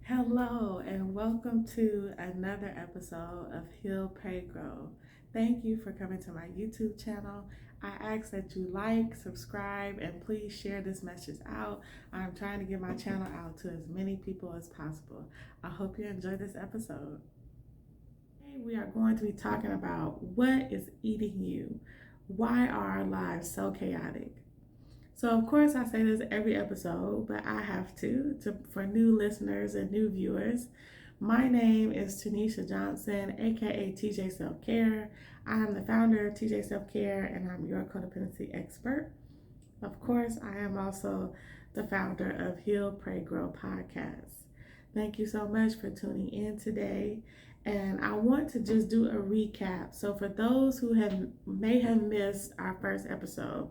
Hello, and welcome to another episode of Heal, Pray, Grow. Thank you for coming to my YouTube channel. I ask that you like, subscribe, and please share this message out. I'm trying to get my channel out to as many people as possible. I hope you enjoy this episode. Today, we are going to be talking about what is eating you. Why are our lives so chaotic? So of course I say this every episode, but I have to for new listeners and new viewers. My name is Tanisha Johnson, aka TJ Self Care. I am the founder of TJ Self Care and I'm your codependency expert. Of course, I am also the founder of Heal, Pray, Grow podcast. Thank you so much for tuning in today. And I want to just do a recap. So for those who may have missed our first episode,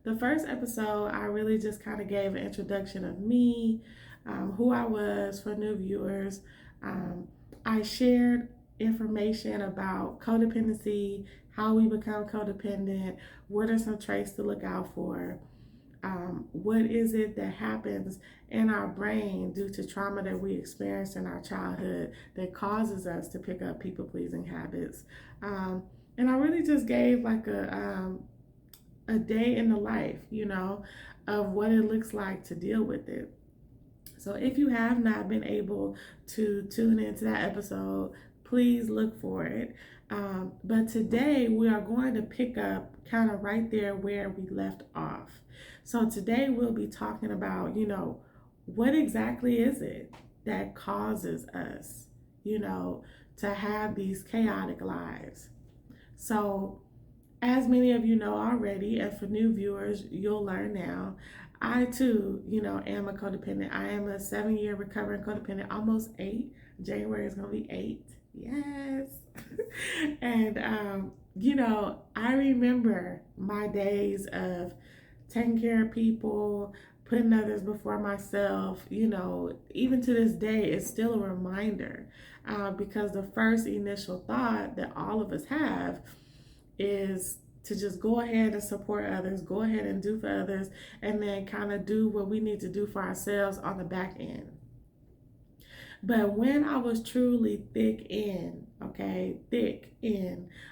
the first episode, I really just kind of gave an introduction of me, who I was for new viewers. I shared information about codependency, how we become codependent, what are some traits to look out for, what is it that happens in our brain due to trauma that we experienced in our childhood that causes us to pick up people pleasing habits. And I really just gave like a day in the life, of what it looks like to deal with it. So if you have not been able to tune into that episode, please look for it. But today we are going to pick up kind of right there where we left off. So today we'll be talking about, what exactly is it that causes us, to have these chaotic lives. So as many of you know already, and for new viewers, you'll learn now, I too, am a codependent. I am a 7-year recovering codependent, almost 8. January is going to be 8. Yes. And, I remember my days of taking care of people, putting others before myself. Even to this day, it's still a reminder because the first initial thought that all of us have is to just go ahead and support others, go ahead and do for others, and then kind of do what we need to do for ourselves on the back end. But when I was truly thick in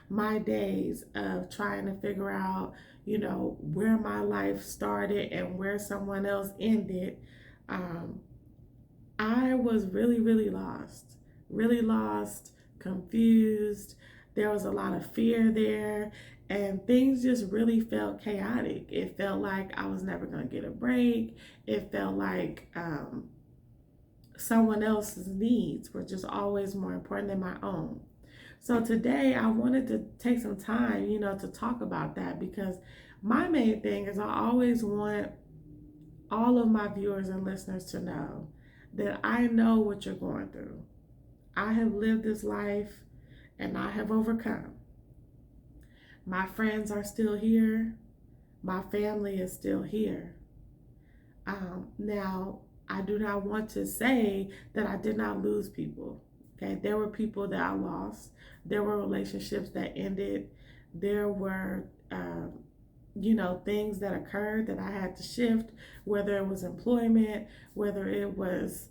my days of trying to figure out, where my life started and where someone else ended, I was really, really lost, confused. There was a lot of fear there, and things just really felt chaotic. It felt like I was never going to get a break. It felt like someone else's needs were just always more important than my own. So today I wanted to take some time, to talk about that because my main thing is I always want all of my viewers and listeners to know that I know what you're going through. I have lived this life and I have overcome. My friends are still here. My family is still here. Now, I do not want to say that I did not lose people. Okay, there were people that I lost. There were relationships that ended. There were, things that occurred that I had to shift, whether it was employment, whether it was,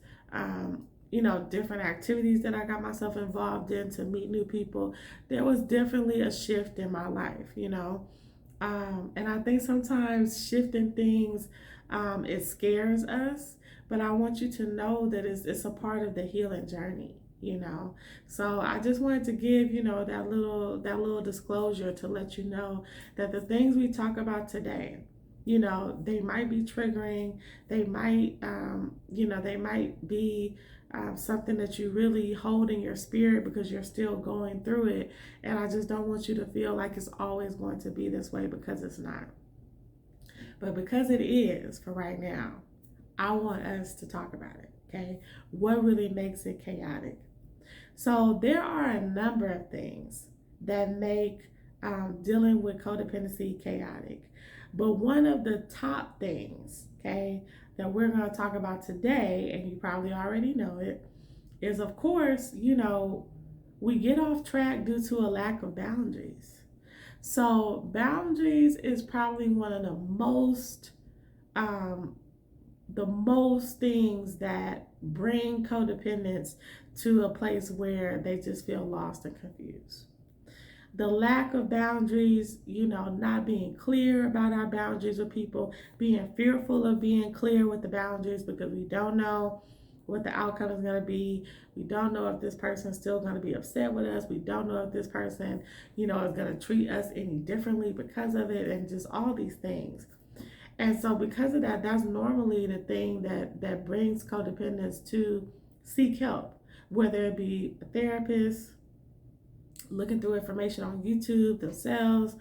different activities that I got myself involved in to meet new people. There was definitely a shift in my life, and I think sometimes shifting things, it scares us, but I want you to know that it's a part of the healing journey. So I just wanted to give that little disclosure to let you know that the things we talk about today, they might be triggering. They might they might be something that you really hold in your spirit because you're still going through it, and I just don't want you to feel like it's always going to be this way, because it's not. But because it is for right now, I want us to talk about it. Okay, what really makes it chaotic? So there are a number of things that make dealing with codependency chaotic. But one of the top things, okay, that we're going to talk about today, and you probably already know it, is of course, we get off track due to a lack of boundaries. So boundaries is probably one of the most the most things that bring codependents to a place where they just feel lost and confused. The lack of boundaries, not being clear about our boundaries with people, being fearful of being clear with the boundaries because we don't know what the outcome is going to be. We don't know if this person is still going to be upset with us. We don't know if this person, is going to treat us any differently because of it, and just all these things. And so because of that, that's normally the thing that brings codependents to seek help, whether it be a therapist, looking through information on YouTube themselves,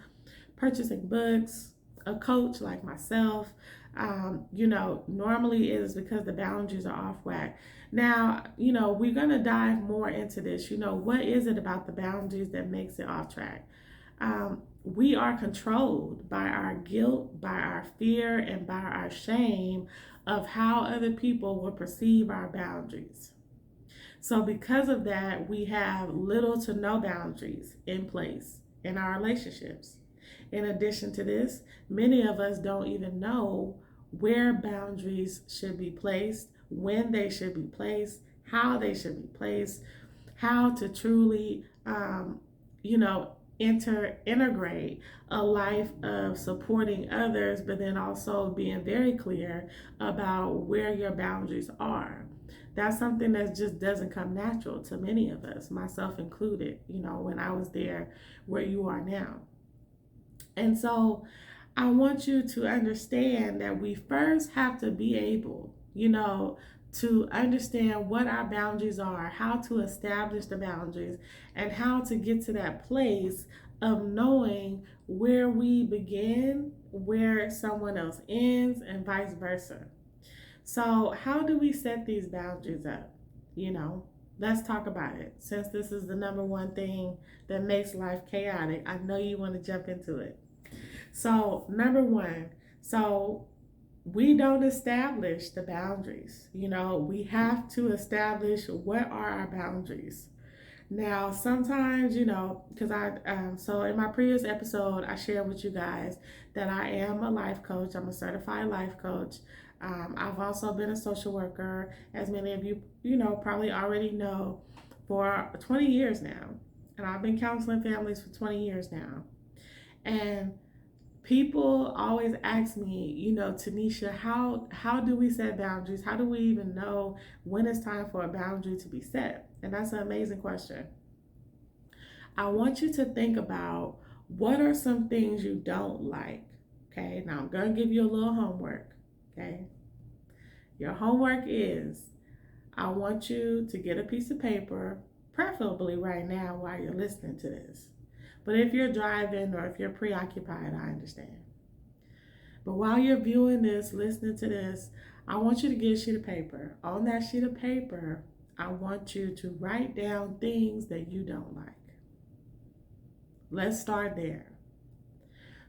purchasing books, a coach like myself. Normally it is because the boundaries are off whack. Now, we're going to dive more into this. What is it about the boundaries that makes it off track? We are controlled by our guilt, by our fear, and by our shame of how other people will perceive our boundaries. So because of that, we have little to no boundaries in place in our relationships. In addition to this, many of us don't even know where boundaries should be placed, when they should be placed, how they should be placed, how to truly, integrate a life of supporting others, but then also being very clear about where your boundaries are. That's something that just doesn't come natural to many of us, myself included, when I was there where you are now. And so I want you to understand that we first have to be able, to understand what our boundaries are, how to establish the boundaries, and how to get to that place of knowing where we begin, where someone else ends, and vice versa. So, how do we set these boundaries up? Let's talk about it. Since this is the number one thing that makes life chaotic, I know you want to jump into it. So, number one, we don't establish the boundaries. We have to establish what are our boundaries. Now, sometimes, because so in my previous episode, I shared with you guys that I am a life coach. I'm a certified life coach. I've also been a social worker, as many of you, probably already know, for 20 years now. And I've been counseling families for 20 years now. And people always ask me, Tanisha, how do we set boundaries? How do we even know when it's time for a boundary to be set? And that's an amazing question. I want you to think about what are some things you don't like. Okay, now I'm going to give you a little homework. Okay, your homework is I want you to get a piece of paper, preferably right now while you're listening to this. But if you're driving or if you're preoccupied, I understand. But while you're viewing this, listening to this, I want you to get a sheet of paper. On that sheet of paper, I want you to write down things that you don't like. Let's start there.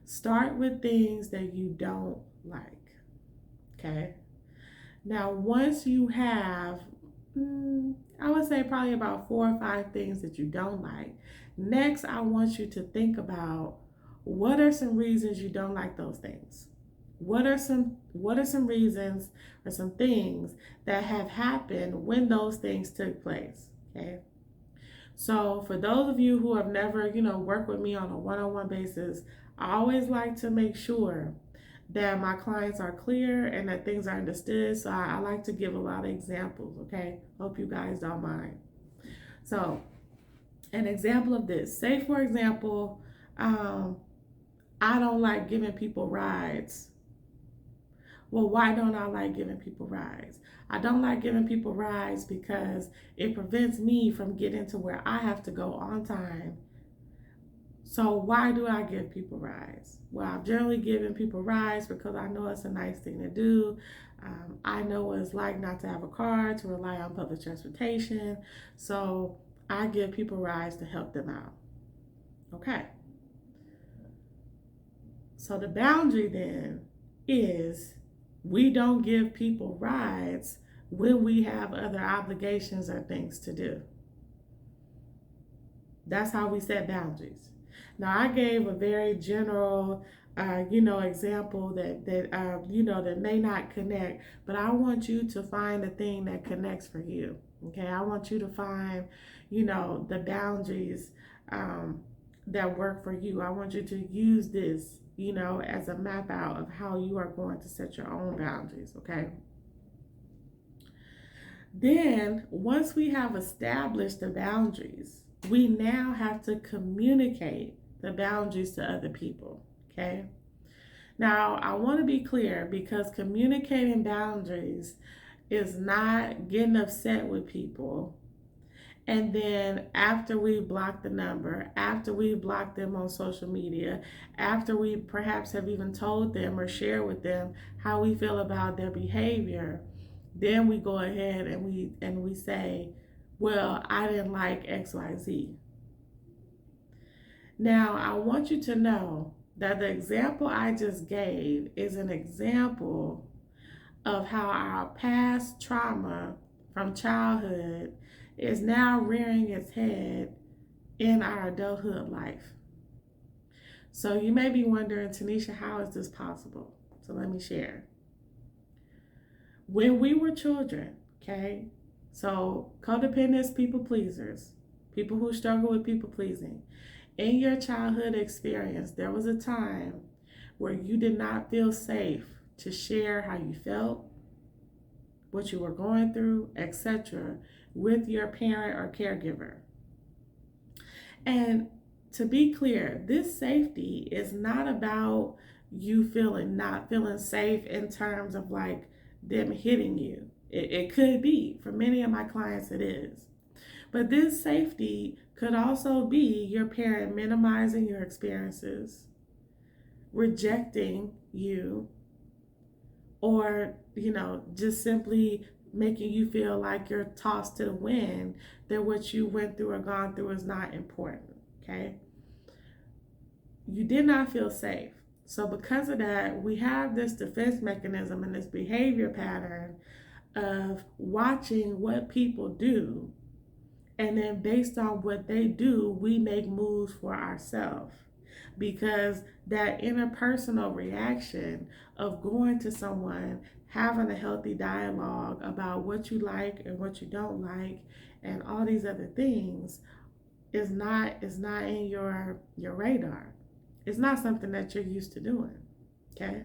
Start with things that you don't like. Okay? Now, once you have, I would say probably about 4 or 5 things that you don't like, next I want you to think about what are some reasons you don't like those things. What are some reasons or some things that have happened when those things took place? Okay. So for those of you who have never, worked with me on a one-on-one basis, I always like to make sure that my clients are clear and that things are understood. So I like to give a lot of examples, okay? Hope you guys don't mind. So an example of this, say for example, I don't like giving people rides. Well, why don't I like giving people rides? I don't like giving people rides because it prevents me from getting to where I have to go on time. So why do I give people rides? Well, I've generally given people rides because I know it's a nice thing to do. I know what it's like not to have a car, to rely on public transportation. So I give people rides to help them out. Okay. So the boundary then is we don't give people rides when we have other obligations or things to do. That's how we set boundaries. Now, I gave a very general example that may not connect, but I want you to find the thing that connects for you. Okay, I want you to find, the boundaries that work for you. I want you to use this, as a map out of how you are going to set your own boundaries. Okay. Then, once we have established the boundaries, we now have to communicate the boundaries to other people. Okay. Now, I want to be clear because communicating boundaries is not getting upset with people. And then after we block the number, after we block them on social media, after we perhaps have even told them or shared with them how we feel about their behavior, then we go ahead and we say, well, I didn't like XYZ. Now, I want you to know that the example I just gave is an example of how our past trauma from childhood is now rearing its head in our adulthood life. So you may be wondering, Tanisha, how is this possible? So let me share. When we were children, okay, so codependents, people pleasers, people who struggle with people pleasing, in your childhood experience, there was a time where you did not feel safe to share how you felt, what you were going through, etc., with your parent or caregiver. And to be clear, this safety is not about you not feeling safe in terms of like them hitting you. It could be. For many of my clients, it is. But this safety could also be your parent minimizing your experiences, rejecting you, or, just simply making you feel like you're tossed to the wind, that what you went through or gone through is not important, okay? You did not feel safe. So because of that, we have this defense mechanism and this behavior pattern of watching what people do. And then based on what they do, we make moves for ourselves. Because that interpersonal reaction of going to someone, having a healthy dialogue about what you like and what you don't like, and all these other things is not in your radar. It's not something that you're used to doing. Okay?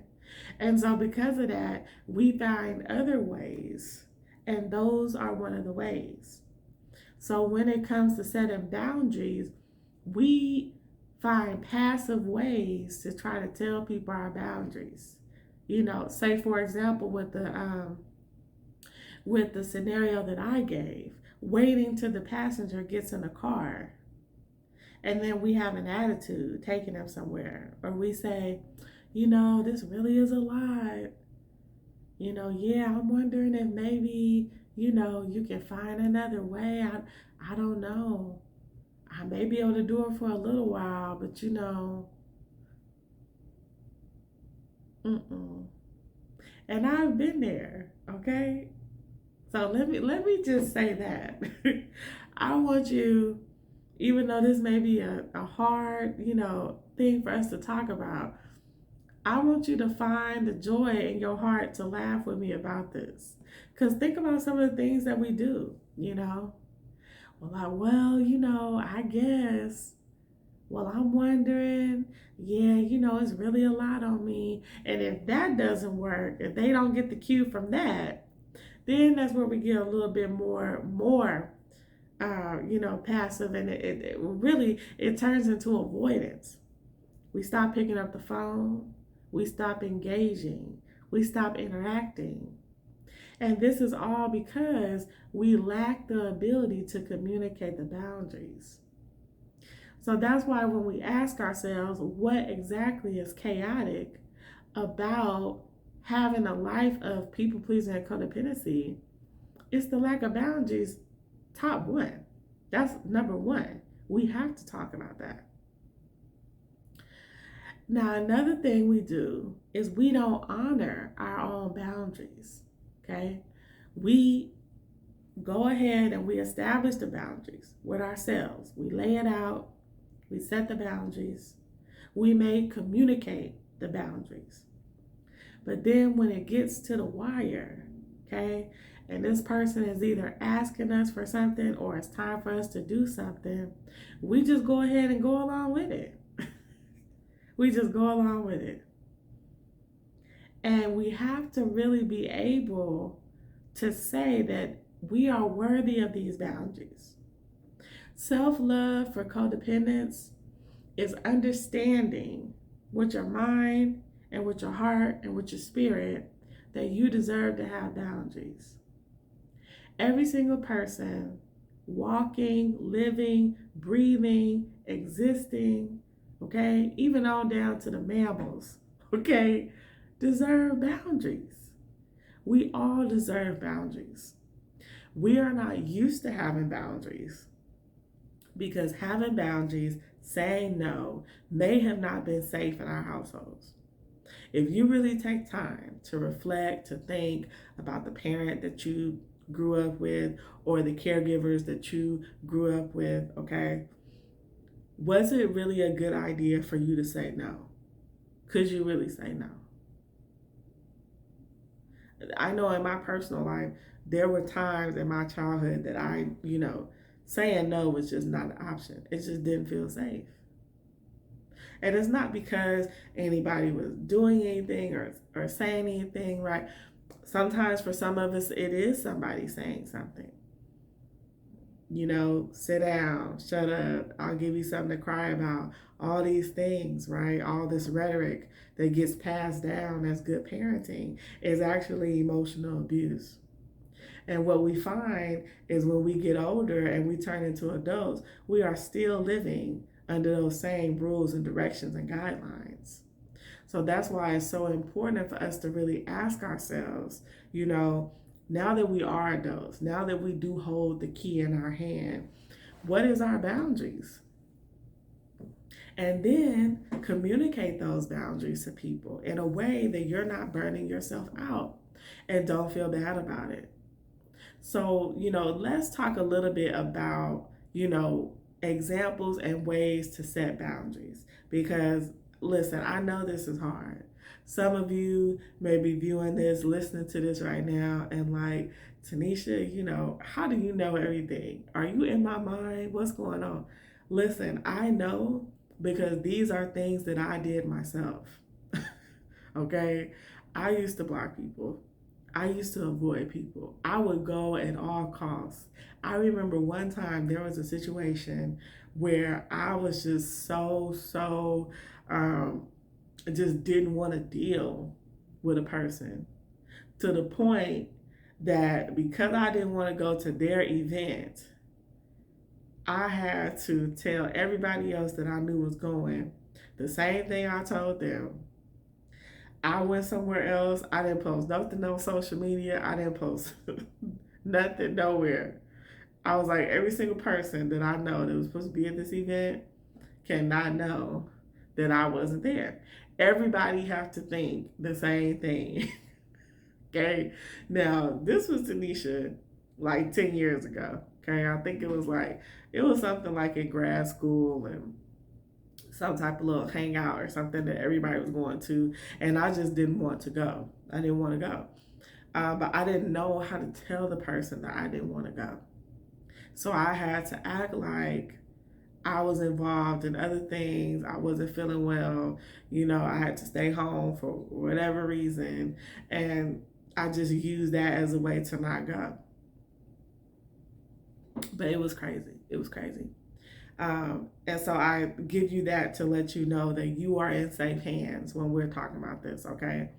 And so because of that, we find other ways, and those are one of the ways. So when it comes to setting boundaries, we find passive ways to try to tell people our boundaries. Say for example with the scenario that I gave, waiting till the passenger gets in the car, and then we have an attitude taking them somewhere, or we say, this really is a lot. Yeah, I'm wondering if maybe, you can find another way. I don't know. I may be able to do it for a little while, but mm-mm. And I've been there, okay? So let me just say that. I want you, even though this may be a hard, thing for us to talk about, I want you to find the joy in your heart to laugh with me about this. Because think about some of the things that we do, I guess. Well, I'm wondering, yeah, it's really a lot on me. And if that doesn't work, if they don't get the cue from that, then that's where we get a little bit more passive, and it really, it turns into avoidance. We stop picking up the phone, we stop engaging, we stop interacting. And this is all because we lack the ability to communicate the boundaries. So that's why when we ask ourselves what exactly is chaotic about having a life of people pleasing and codependency, it's the lack of boundaries. Top one. That's number one. We have to talk about that. Now, another thing we do is we don't honor our own boundaries. Okay? We go ahead and we establish the boundaries with ourselves. We lay it out. We set the boundaries. We may communicate the boundaries. But then when it gets to the wire, okay, and this person is either asking us for something or it's time for us to do something, we just go ahead and go along with it. We just go along with it. And we have to really be able to say that we are worthy of these boundaries. Self-love for codependence is understanding with your mind and with your heart and with your spirit that you deserve to have boundaries. Every single person walking, living, breathing, existing, okay, even on down to the mammals, okay, deserve boundaries. We all deserve boundaries. We are not used to having boundaries because having boundaries, saying no, may have not been safe in our households. If you really take time to reflect, to think about the parent that you grew up with or the caregivers that you grew up with, okay, was it really a good idea for you to say no? Could you really say no? I know in my personal life, there were times in my childhood that saying no was just not an option. It just didn't feel safe. And it's not because anybody was doing anything or saying anything, right? Sometimes for some of us, it is somebody saying something. Sit down, shut up, I'll give you something to cry about. All these things, right? All this rhetoric that gets passed down as good parenting is actually emotional abuse. And what we find is when we get older and we turn into adults, we are still living under those same rules and directions and guidelines. So that's why it's so important for us to really ask ourselves, now that we are adults, now that we do hold the key in our hand, what is our boundaries? And then communicate those boundaries to people in a way that you're not burning yourself out and don't feel bad about it. So, let's talk a little bit about, examples and ways to set boundaries. Because, listen, I know this is hard. Some of you may be viewing this, listening to this right now, and like, Tanisha, how do you know everything? Are you in my mind? What's going on? Listen, I know because these are things that I did myself. Okay? I used to block people. I used to avoid people. I would go at all costs. I remember one time there was a situation where I was just just didn't want to deal with a person to the point that because I didn't want to go to their event, I had to tell everybody else that I knew was going the same thing I told them. I went somewhere else. I didn't post nothing on social media. I didn't post nothing nowhere. I was like, every single person that I know that was supposed to be at this event cannot know that I wasn't there. Everybody have to think the same thing. Okay? Now, this was Tanisha like 10 years ago. Okay? I think it was something like in grad school and some type of little hangout or something that everybody was going to, and I just didn't want to go. I didn't want to go. But I didn't know how to tell the person that I didn't want to go. So I had to act like I was involved in other things. I wasn't feeling well. I had to stay home for whatever reason. And I just used that as a way to not go. But it was crazy. It was crazy. And so I give you that to let you know that you are in safe hands when we're talking about this, okay?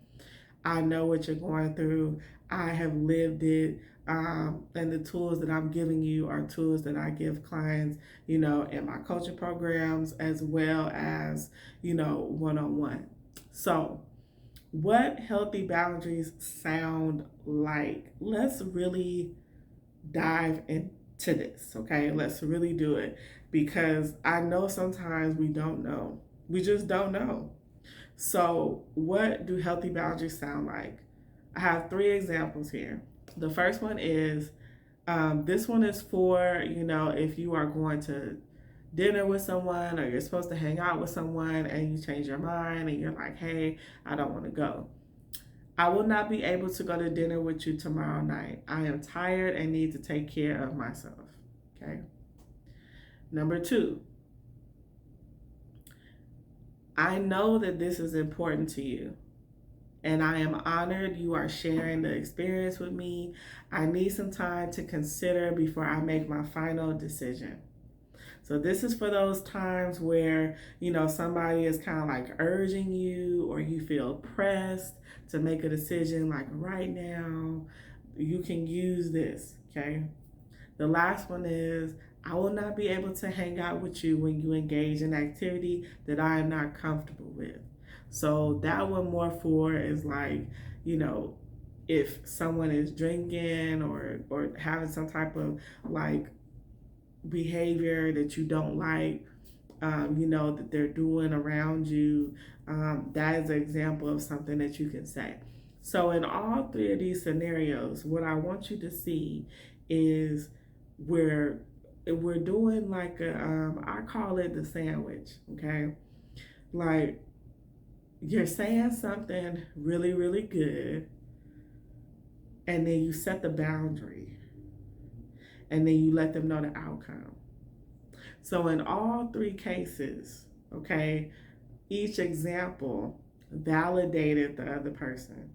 I know what you're going through. I have lived it. And the tools that I'm giving you are tools that I give clients, in my coaching programs as well as, one-on-one. So what healthy boundaries sound like? Let's really dive into this, okay? Let's really do it because I know sometimes we don't know. We just don't know. So what do healthy boundaries sound like? I have 3 examples here. The first one is, this one is for, if you are going to dinner with someone or you're supposed to hang out with someone and you change your mind and you're like, hey, I don't want to go. I will not be able to go to dinner with you tomorrow night. I am tired and need to take care of myself. Okay. Number two, I know that this is important to you, and I am honored you are sharing the experience with me. I need some time to consider before I make my final decision. So this is for those times where, somebody is kind of like urging you or you feel pressed to make a decision like right now. You can use this, okay? The last one is I will not be able to hang out with you when you engage in activity that I am not comfortable with. So that one more for is like, you know, if someone is drinking or having some type of like behavior that you don't like, that they're doing around you, that is an example of something that you can say. So, in all three of these scenarios, what I want you to see is we're we're doing like I call it the sandwich, okay? Like you're saying something really, really good, and then you set the boundary, and then you let them know the outcome. So, in all three cases, okay, each example validated the other person.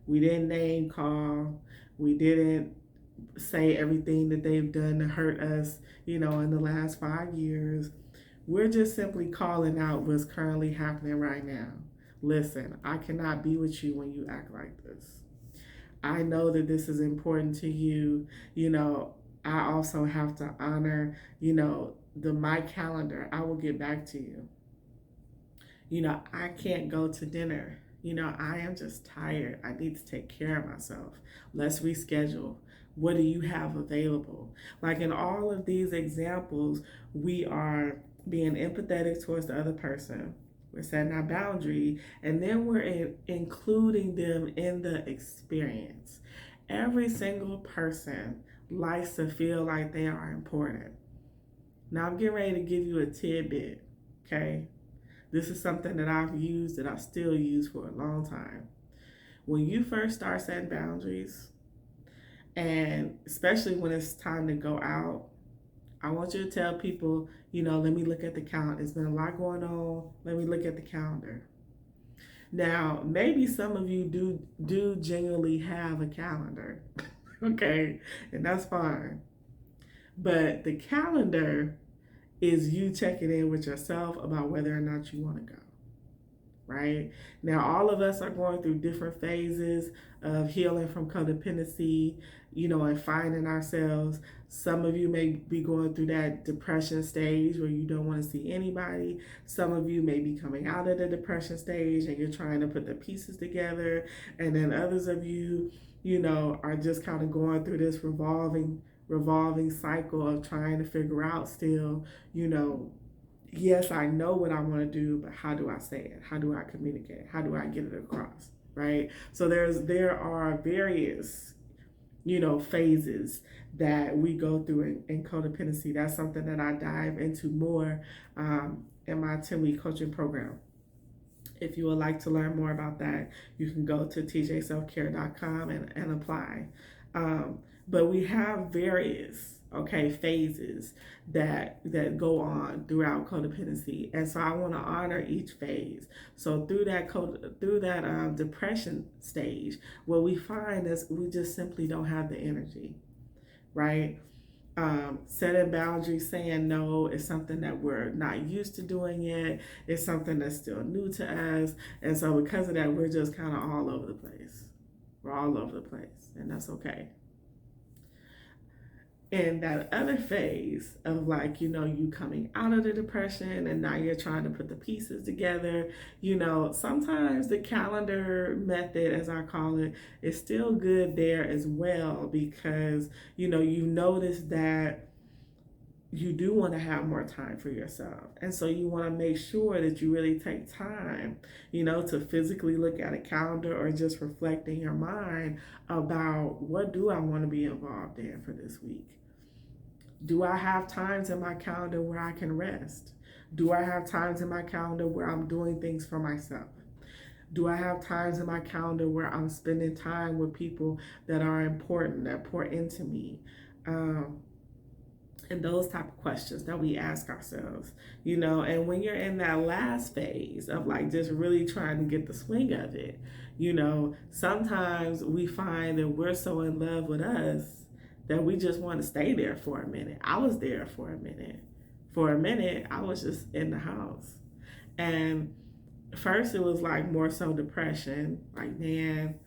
We didn't name call, we didn't say everything that they've done to hurt us, in the last 5 years. We're just simply calling out what's currently happening right now. Listen, I cannot be with you when you act like this. I know that this is important to you. I also have to honor, the my calendar. I will get back to you. I can't go to dinner. I am just tired. I need to take care of myself. Let's reschedule. What do you have available? Like in all of these examples, we are being empathetic towards the other person. We're setting our boundary, and then we're including them in the experience. Every single person likes to feel like they are important. Now, I'm getting ready to give you a tidbit, okay? This is something that I've used that I still use for a long time. When you first start setting boundaries, and especially when it's time to go out, I want you to tell people, let me look at the calendar. There's been a lot going on. Let me look at the calendar. Now, maybe some of you do genuinely have a calendar, okay? And that's fine. But the calendar is you checking in with yourself about whether or not you want to go. Right? Now, all of us are going through different phases of healing from codependency, and finding ourselves. Some of you may be going through that depression stage where you don't want to see anybody. Some of you may be coming out of the depression stage and you're trying to put the pieces together. And then others of you, are just kind of going through this revolving cycle of trying to figure out still, yes, I know what I want to do, but how do I say it? How do I communicate? How do I get it across? Right? So there are various, phases that we go through in codependency. That's something that I dive into more in my 10-week coaching program. If you would like to learn more about that, you can go to tjselfcare.com and apply. But we have various phases that go on throughout codependency, and so I want to honor each phase. So through that depression stage, what we find is we just simply don't have the energy, right? Setting boundaries, saying no is something that we're not used to doing yet. It's something that's still new to us, and so because of that, we're just kind of all over the place. We're all over the place, and that's okay. And that other phase of like, you coming out of the depression and now you're trying to put the pieces together, sometimes the calendar method, as I call it, is still good there as well because, you notice that you do want to have more time for yourself. And so you want to make sure that you really take time, to physically look at a calendar or just reflect in your mind about what do I want to be involved in for this week. Do I have times in my calendar where I can rest? Do I have times in my calendar where I'm doing things for myself? Do I have times in my calendar where I'm spending time with people that are important, that pour into me? Um, and those type of questions that we ask ourselves, and when you're in that last phase of like just really trying to get the swing of it, sometimes we find that we're so in love with us that we just want to stay there for a minute. I was there for a minute. For a minute, I was just in the house. And first it was like more so depression, like, man,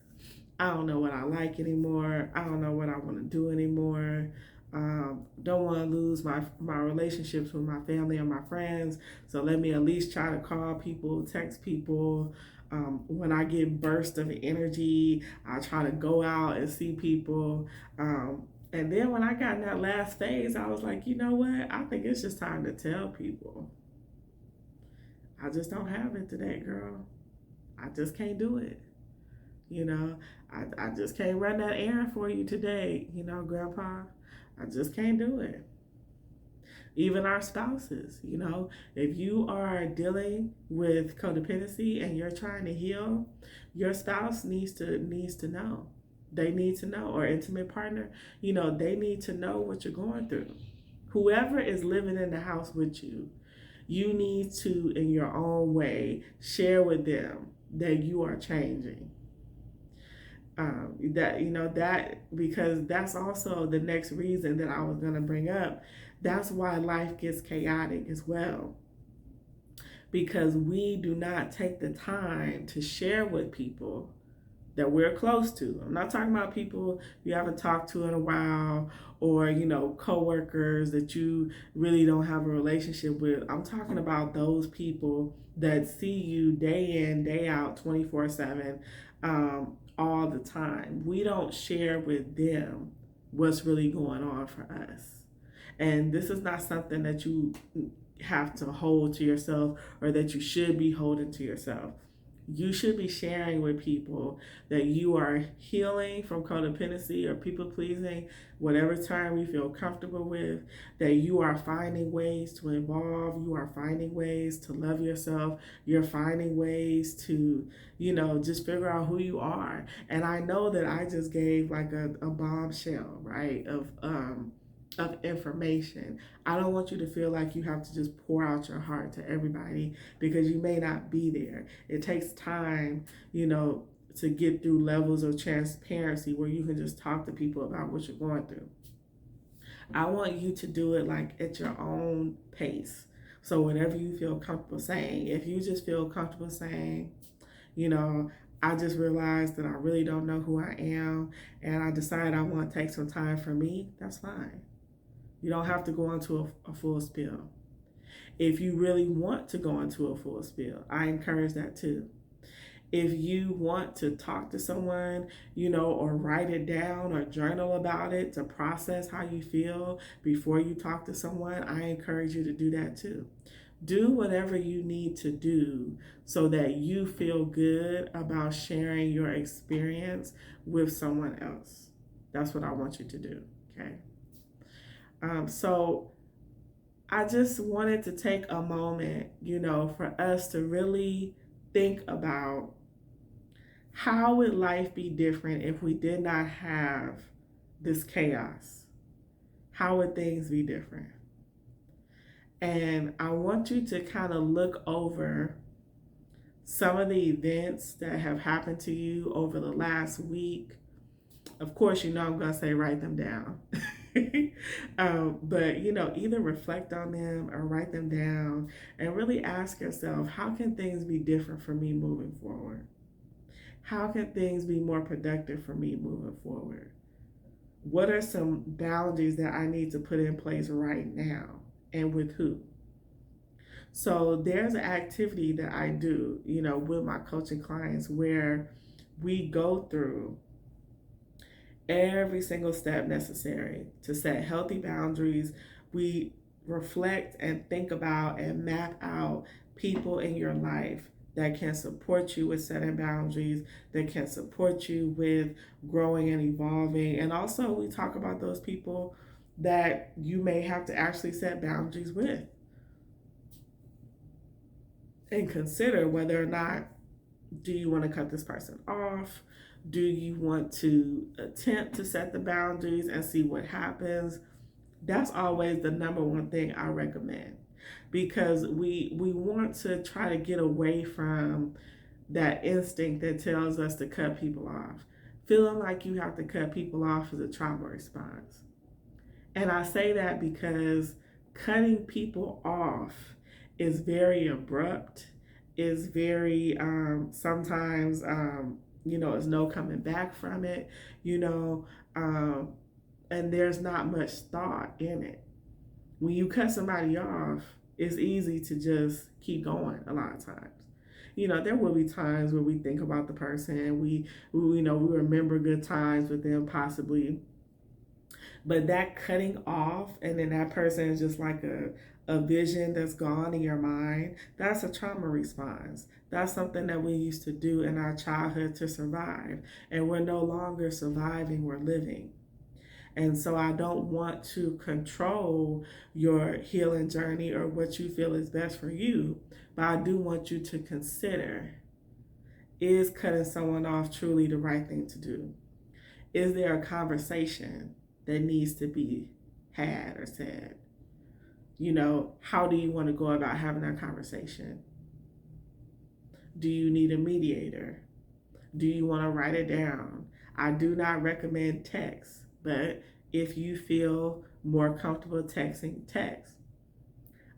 I don't know what I like anymore. I don't know what I want to do anymore. Don't want to lose my relationships with my family and my friends. So let me at least try to call people, text people. When I get bursts of energy, I try to go out and see people. And then when I got in that last phase, I was like, you know what? I think it's just time to tell people. I just don't have it today, girl. I just can't do it. You know, I just can't run that errand for you today, Grandpa. I just can't do it. Even our spouses, if you are dealing with codependency and you're trying to heal, your spouse needs to know. They need to know, or intimate partner, they need to know what you're going through. Whoever is living in the house with you, you need to, in your own way, share with them that you are changing. That because that's also the next reason that I was going to bring up. That's why life gets chaotic as well, because we do not take the time to share with people that we're close to. I'm not talking about people you haven't talked to in a while, or coworkers that you really don't have a relationship with. I'm talking about those people that see you day in, day out, 24/7, all the time. We don't share with them what's really going on for us. And this is not something that you have to hold to yourself, or that you should be holding to yourself. You should be sharing with people that you are healing from codependency or people pleasing, whatever term you feel comfortable with, that you are finding ways to evolve, you are finding ways to love yourself, you're finding ways to, just figure out who you are. And I know that I just gave like a bombshell, right, of information. I don't want you to feel like you have to just pour out your heart to everybody, because you may not be there. It takes time, to get through levels of transparency where you can just talk to people about what you're going through. I want you to do it like at your own pace. So whatever you feel comfortable saying, if you just feel comfortable saying, I just realized that I really don't know who I am, and I decided I want to take some time for me, that's fine. You don't have to go into a full spill. If you really want to go into a full spill, I encourage that too. If you want to talk to someone, or write it down or journal about it to process how you feel before you talk to someone, I encourage you to do that too. Do whatever you need to do so that you feel good about sharing your experience with someone else. That's what I want you to do, okay? So I just wanted to take a moment, for us to really think about how would life be different if we did not have this chaos? How would things be different? And I want you to kind of look over some of the events that have happened to you over the last week. Of course, I'm going to say write them down. But either reflect on them or write them down, and really ask yourself, how can things be different for me moving forward? How can things be more productive for me moving forward? What are some boundaries that I need to put in place right now, and with who? So there's an activity that I do, with my coaching clients, where we go through every single step necessary to set healthy boundaries. We reflect and think about and map out people in your life that can support you with setting boundaries, that can support you with growing and evolving. And also we talk about those people that you may have to actually set boundaries with and consider whether or not do you want to cut this person off? Do you want to attempt to set the boundaries and see what happens? That's always the number one thing I recommend, because we want to try to get away from that instinct that tells us to cut people off. Feeling like you have to cut people off is a trauma response. And I say that because cutting people off is very abrupt, is very, sometimes, there's no coming back from it, you know, and there's not much thought in it. When you cut somebody off, it's easy to just keep going a lot of times. There will be times where we think about the person, we remember good times with them possibly, but that cutting off and then that person is just like a vision that's gone in your mind, that's a trauma response. That's something that we used to do in our childhood to survive, and we're no longer surviving, we're living. And so I don't want to control your healing journey or what you feel is best for you, but I do want you to consider, is cutting someone off truly the right thing to do? Is there a conversation that needs to be had or said? How do you want to go about having that conversation? Do you need a mediator? Do you want to write it down? I do not recommend text. But if you feel more comfortable texting, text.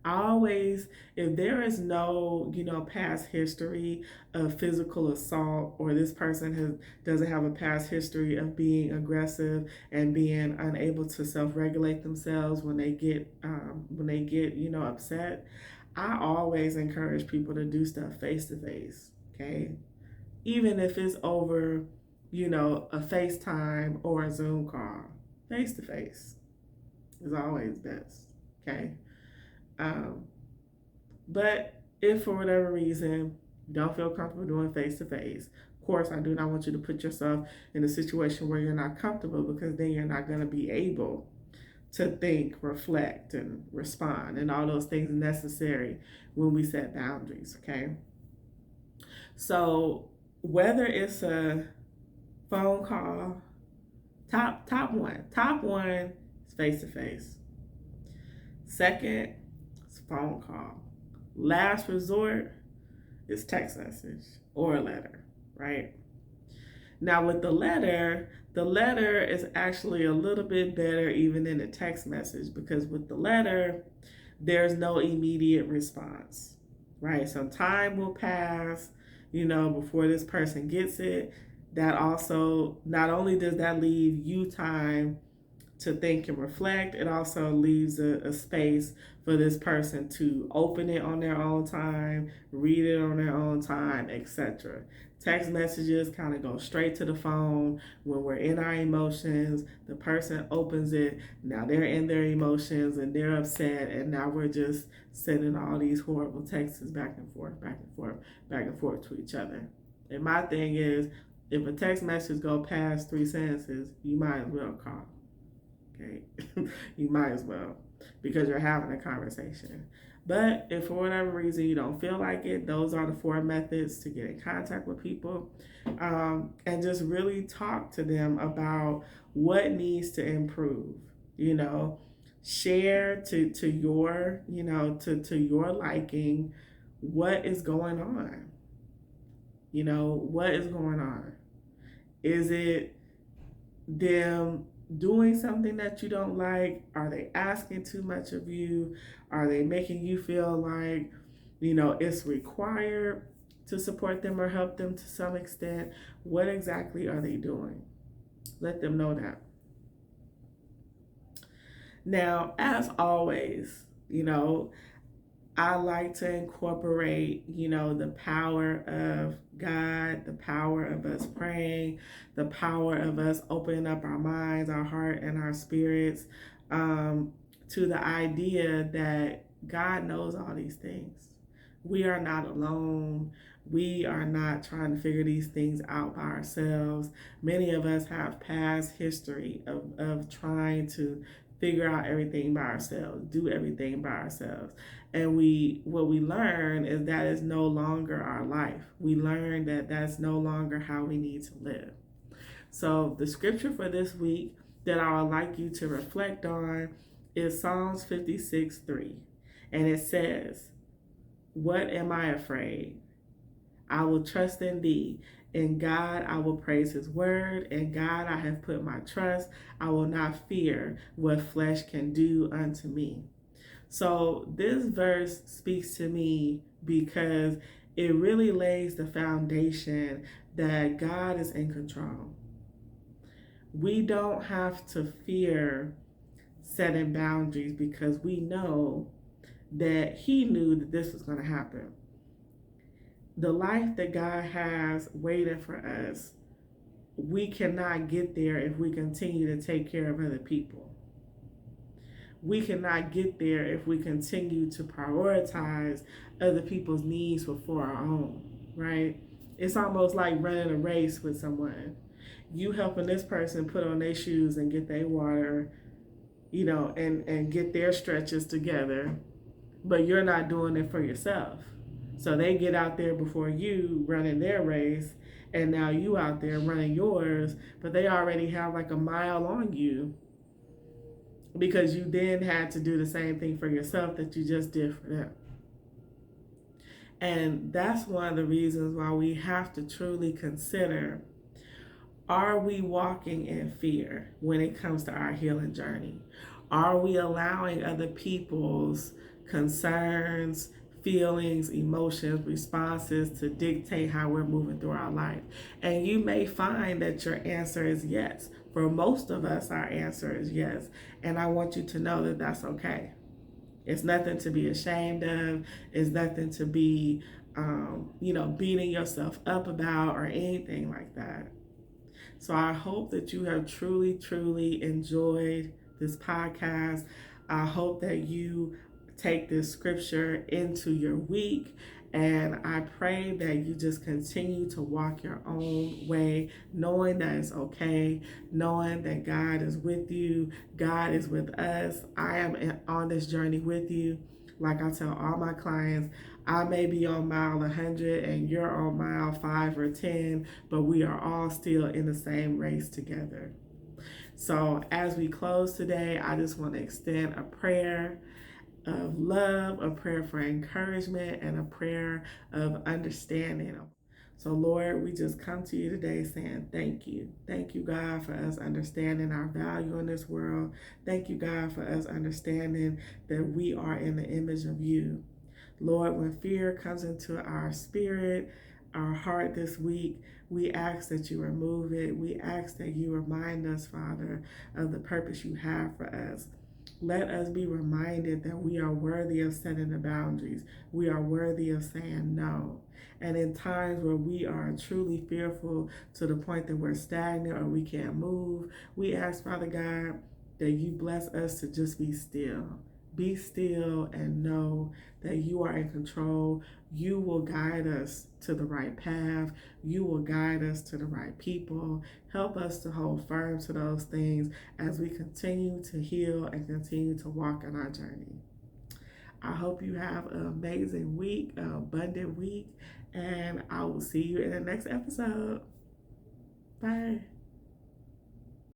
Always, if there is no, past history of physical assault, or this person doesn't have a past history of being aggressive and being unable to self-regulate themselves when they get upset, I always encourage people to do stuff face to face. Okay, even if it's over a FaceTime or a Zoom call, face to face is always best, okay? But if for whatever reason you don't feel comfortable doing face to face, of course, I do not want you to put yourself in a situation where you're not comfortable, because then you're not going to be able to think, reflect, and respond, and all those things necessary when we set boundaries, okay? So whether it's a phone call, top one is face to face. Second is phone call. Last resort is text message or a letter, right? Now with the letter is actually a little bit better even than the text message, because with the letter, there's no immediate response, right? Some time will pass, before this person gets it. That also, not only does that leave you time to think and reflect, it also leaves a space for this person to open it on their own time, read it on their own time, etc. Text messages kind of go straight to the phone. When we're in our emotions, the person opens it, now they're in their emotions and they're upset, and now we're just sending all these horrible texts back and forth, back and forth, back and forth to each other. And my thing is, if a text message go past 3 sentences, you might as well call. Okay, you might as well, because you're having a conversation. But if for whatever reason you don't feel like it, those are the 4 methods to get in contact with people, and just really talk to them about what needs to improve. Share to your to your liking what is going on. What is going on? Is it them doing something that you don't like? Are they asking too much of you? Are they making you feel like, it's required to support them or help them to some extent? What exactly are they doing? Let them know that. Now, as always, I like to incorporate, the power of God, the power of us praying, the power of us opening up our minds, our heart, and our spirits, to the idea that God knows all these things. We are not alone. We are not trying to figure these things out by ourselves. Many of us have past history of trying to figure out everything by ourselves, do everything by ourselves. And what we learn is that is no longer our life. We learn that that's no longer how we need to live. So the scripture for this week that I would like you to reflect on is Psalms 56:3. And it says, "What am I afraid? I will trust in thee. In God I will praise his word. In God I have put my trust. I will not fear what flesh can do unto me." So this verse speaks to me because it really lays the foundation that God is in control. We don't have to fear setting boundaries because we know that he knew that this was going to happen. The life that God has waiting for us, we cannot get there if we continue to take care of other people. We cannot get there if we continue to prioritize other people's needs before our own, right? It's almost like running a race with someone. You helping this person put on their shoes and get their water, and get their stretches together, but you're not doing it for yourself. So they get out there before you running their race, and now you out there running yours, but they already have like a mile on you because you then had to do the same thing for yourself that you just did for them. And that's one of the reasons why we have to truly consider, are we walking in fear when it comes to our healing journey? Are we allowing other people's concerns, feelings, emotions, responses to dictate how we're moving through our life? And you may find that your answer is yes. For most of us, our answer is yes. And I want you to know that that's okay. It's nothing to be ashamed of. It's nothing to be, beating yourself up about or anything like that. So I hope that you have truly, truly enjoyed this podcast. I hope that you take this scripture into your week. And I pray that you just continue to walk your own way, knowing that it's okay, knowing that God is with you, God is with us. I am on this journey with you. Like I tell all my clients, I may be on mile 100 and you're on mile 5 or 10, but we are all still in the same race together. So as we close today, I just want to extend a prayer of love, a prayer for encouragement, and a prayer of understanding. So Lord, we just come to you today saying thank you. Thank you, God, for us understanding our value in this world. Thank you, God, for us understanding that we are in the image of you. Lord, when fear comes into our spirit, our heart this week, we ask that you remove it. We ask that you remind us, Father, of the purpose you have for us. Let us be reminded that we are worthy of setting the boundaries. We are worthy of saying no. And in times where we are truly fearful to the point that we're stagnant or we can't move, we ask, Father God, that you bless us to just be still. Be still and know that you are in control. You will guide us to the right path. You will guide us to the right people. Help us to hold firm to those things as we continue to heal and continue to walk on our journey. I hope you have an amazing week, an abundant week, and I will see you in the next episode. Bye.